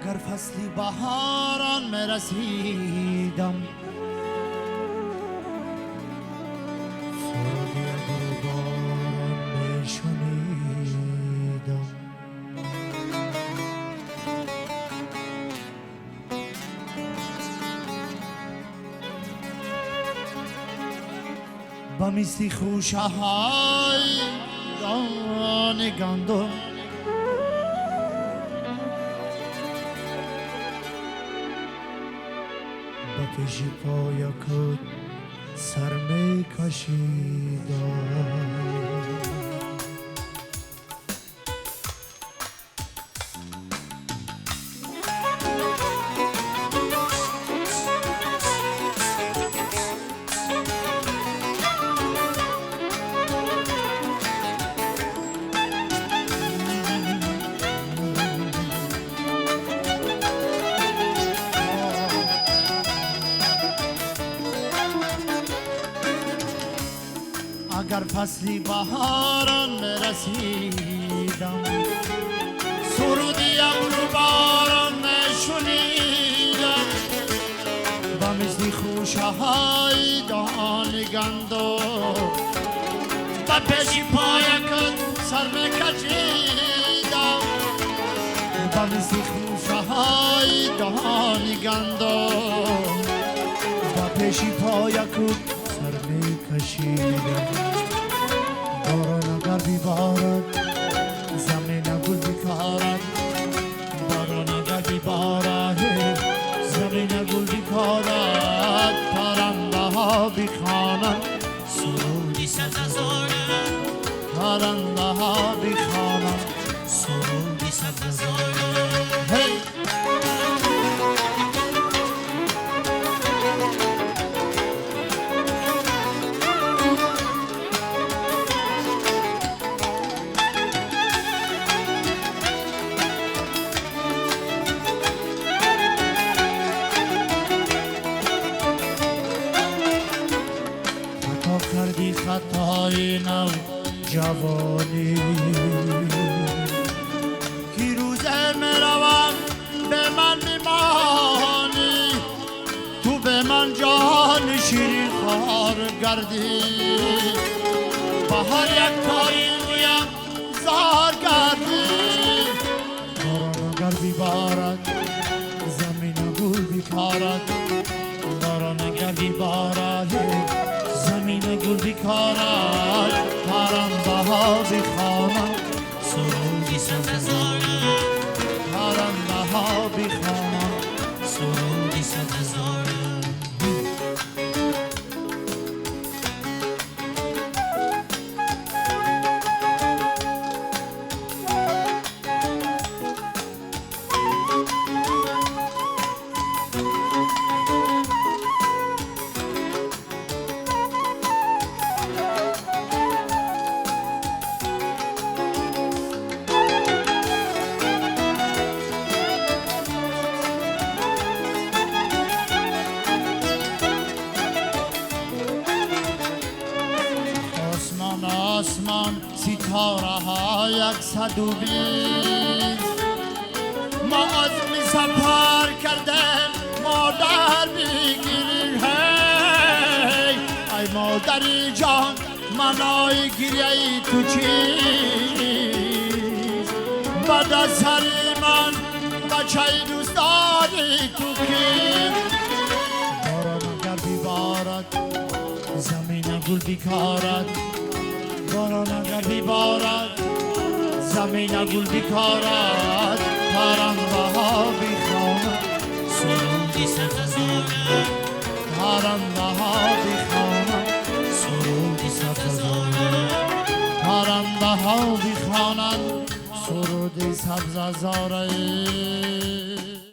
اگر فصلی بهاران مرسیدم سرودی اگر باران میشنیدم با میستی خوشه های دان گندم با پیش پای کود سر می کشیدم اگر فصلی بهاران مرسیدم سرودی ابرو باران میشنیدم با مثل خوشه های دان گندم با پیش پایکت سر میکشیدم با مثل خوشه های دان گندم با پیش پایکت سر میکشیدم باران اگر بیبارد زمین گل بیکارد باران اگر بیبارد زمین گل بیکارد پرنده ها بیخوانند سرودی سبززاره پرنده ها بیخوانند سرودی سبززاره هی کردی خطای نو جوانی کی روزه میروم به من میمانی تو به من جان شیرین خوار گردی بهار یک کاری رویم زار گردی باران اگر بیبارد زمین گل بیکارد باران اگر بیبارد زمین گل بیکارد پرنده ها بیخوانند سرودی سبززاره پرنده ها بیخوانند سرودی سبززاره آسمان ستاره ها 120 ما عزم سفر کردیم مادر بگیری هی ای مادری جان منای گریه تو چیست بعد از سری من بچه دوست داری تو کی باران اگر بیبارد زمین گل بیکارد باران اگر بیبارد زمین گل بیکارد پرنده ها بیخوانند سرودی سبززاره پرنده ها بیخوانند سرودی سبززاره پرنده ها بیخوانند سرودی سبززاره